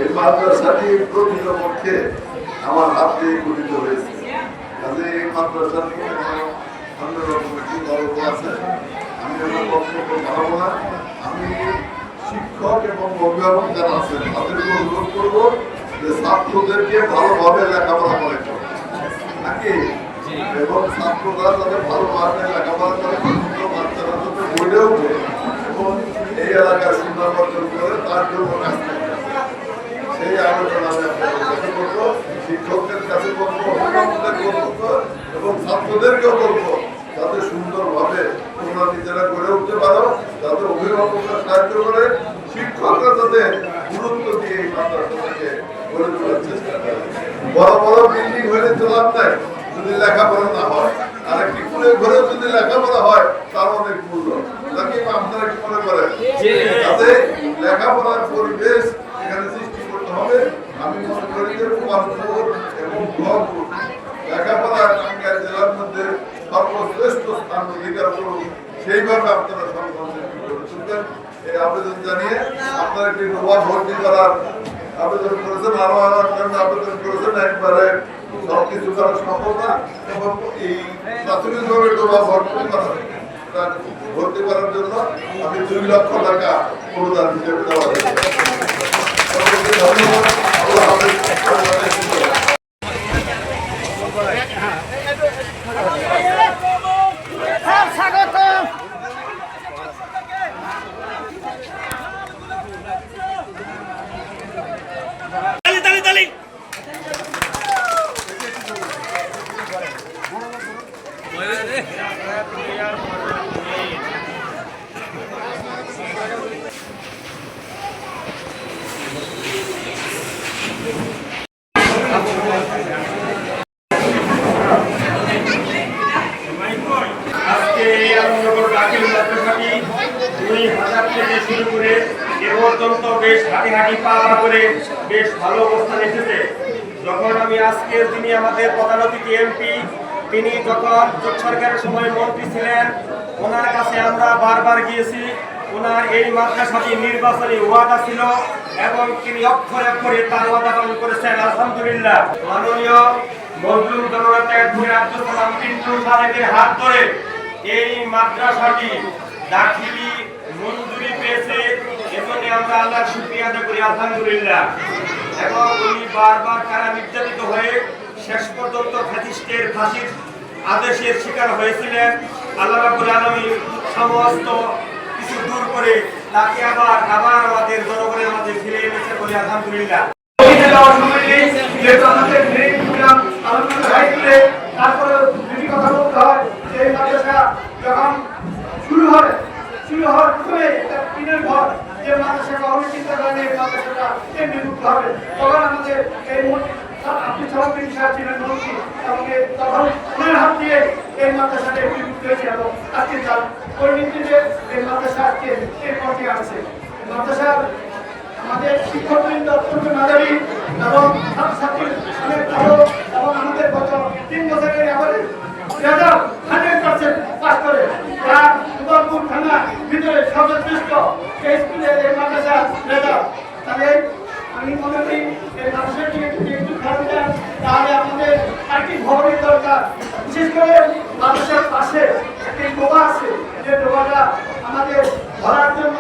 এই মাদ্রাসাটি প্রকৃতপক্ষে আমার হাত দিয়ে গঠিত হয়েছে। কাজে এই মাদ্রাসার অন্যরকম একটি গল্প আছে। আমি আমার বক্তব্য বাড়াবো না। আমি শিক্ষক এবং অভিভাবক যারা আছেন তাদেরকে অনুরোধ করবো যে ছাত্রদেরকে ভালোভাবে লেখাপড়া করে নাকি, এবং ছাত্ররা যাতে ভালোভাবে লেখাপড়া করে বাচ্চারা যাতে গড়ে ওঠে এবং এই এলাকার সুন্দর অর্জন করে তার জন্য কাজ করতে। সেই আলোচনা আমি আপনাদের করবো, শিক্ষকদের কাছে করবো, অভিভাবকদের করবো এবং ছাত্রদেরকেও করবো যাতে সুন্দরভাবে তোমরা নিজেরা গড়ে উঠতে পারো, যাতে অভিভাবকরা সাহায্য করে, শিক্ষকরা যাতে গুরুত্ব দিয়ে এই মাদ্রাসাটাকে গড়ে তোলার চেষ্টা করে। বড় বড় বিল্ডিং হলে তো লাভ নাই যদি লেখাপড়া না হয়, আর একটি কুলের ঘরে যদি লেখাপড়া হয় তার অনেক মূল্য নাকি, আপনারা কি মনে করেন? যাতে লেখাপড়ার পরিবেশ এখানে সৃষ্টি করতে হবে। আমি মনে করি যে কুমারপুর এবং ভরপুর লেখাপড়া টাঙ্গাইল জেলার মধ্যে সর্বশ্রেষ্ঠ স্থান অধিকার করুন, সেইভাবে আপনারা সর্বশ্রেষ্ঠ করে তুলবেন। এই আবেদন জানিয়ে আপনারা একটি ডোবা ভর্তি করার আবেদন করেছেন, আরো আবেদন করেছেন। একবারে সবকিছু করা সম্ভব না এবং এই প্রাথমিকভাবে ডোবা ভর্তি করার জন্য আমি 2 লক্ষ টাকা অনুদান হিসেবে দেওয়া হয়েছে। ধন্যবাদ। আল্লাহ হাফেজ। বেশ হাঁটি পা করে বেশ ভালো অবস্থানে এসেছে। যখন আমি আজকের তিনি আমাদের প্রধান অতিথি এমপি, তিনি যখন জোট সরকারের সময় মন্ত্রী ছিলেন, ওনার কাছে আমরা বারবার গিয়েছি। ওনার এই মাদ্রাসাটি নির্বাচনী ওয়াদা ছিল এবং তিনি অক্ষরে অক্ষরে তার ওয়াদা পালন করেছেন। আলহামদুলিল্লাহ। মাননীয় মজলুম জননেতা অ্যাডভোকেট আব্দুল সালাম পিন্টু সাহেবের হাত ধরে এই মাদ্রাসাটি দাখিলি মঞ্জুরি পেয়েছে। এজন্য আমরা আল্লাহর শুকরিয়া আদায় করি আলহামদুলিল্লাহ। এবং উনি বারবার কারা নির্যাতিত হয়ে শেষ পর্যন্ত ফ্যাসিস্টের ফাঁসির আদেশের শিকার হয়েছিলেন। আল্লাহ রাব্বুল আলামিন সমস্ত কিছু দূর করে তাকে আবার আমাদের জনগণের মাঝে ফিরে এনেছে বলে আলহামদুলিল্লাহ। তারপরে দুটি কথা বলতে হয় যে এই মাদ্রাসা যখন শুরু হওয়ার প্রথমে টিনের ঘর যে মাদ্রাসাটা অনেক চিন্তা করেন এই মাদ্রাসাটা কেন্দ্রে যুক্ত হবে, তখন আমাদের এই আপনি সভাপতি সাহেব ছিলেন মন্ত্রী এবং তখন ওনার হাত দিয়ে এই মাদ্রাসাটা একটি যুক্ত হয়েছে এবং আজকে তার পরিণতিতে এই মাদ্রাসা আজকে এই পর্যায়ে আছে। মাদ্রাসার আমাদের শিক্ষকবৃন্দ অত্যন্ত মেধাবী এবং ছাত্রছাত্রী অনেক ভালো এবং আমাদের গত 3 বছরের অ্যাভারেজ রেজাল্ট 100% পাস করে যা গোপালপুর থানা ভিতরে সর্বশ্রেষ্ঠ এই স্কুলের এই মাদ্রাসার রেজাল্ট। তাহলে আমি মনে করি এই মাদ্রাসাটি একটু খেয়াল দেন, তাহলে আমাদের আরেকটি ভবনের দরকার। বিশেষ করে মাদ্রাসার পাশে একটি ডোবা আছে, যে ডোবাটা আমাদের ধরার জন্য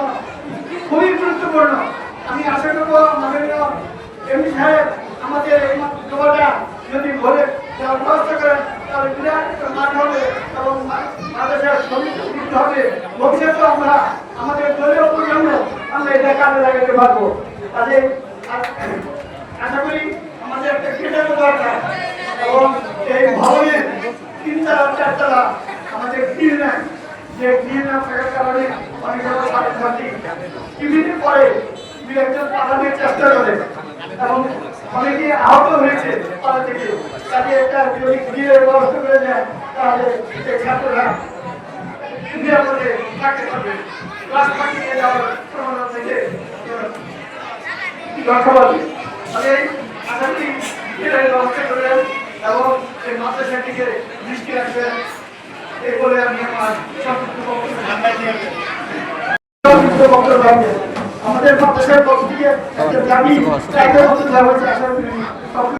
খুবই গুরুত্বপূর্ণ। আমি আশা করবো মাননীয় এমপি সাহেব আমাদের এই ডোবাটা যদি ভরে দেওয়ার ব্যবস্থা করেন তাহলে বিরাট মাঠ হবে এবং মাদ্রাসার সমৃদ্ধ হবে। ভবিষ্যতে আমরা আমাদের দলীয় প্রজন্ম আমরা এটা কাজে লাগাতে পারবো। কাজে আশা করি আমাদের একটা ক্রীড়ার দরকার এবং এই ভবনের 3 তলা 4 তলা আমাদের গ্রিল নেই, যে গ্রিল না থাকার কারণে অনেক ছাত্রছাত্রী টিভিতে পরে একজন পালানোর চেষ্টা করে এবং অনেকে আহত হয়েছে পালা থেকে। তাকে একটা যদি গ্রিলের ব্যবস্থা করে দেয় তাহলে ছাত্ররা নিরাপদে থাকতে পারবে, ক্লাস ফাঁকিয়ে যাওয়ার প্রবণতা থেকে রক্ষা পাবে। তাহলে আশা করি গ্রিলের ব্যবস্থা করবেন এবং এই মাদ্রাসাটিকে দৃষ্টি রাখবেন, এই বলে আমি আমার সংক্ষিপ্ত বক্তব্য আমাদের মাদ্রাসার পক্ষ থেকে একটা দাবি চাইতে হতে দেওয়া হয়েছে আশা করি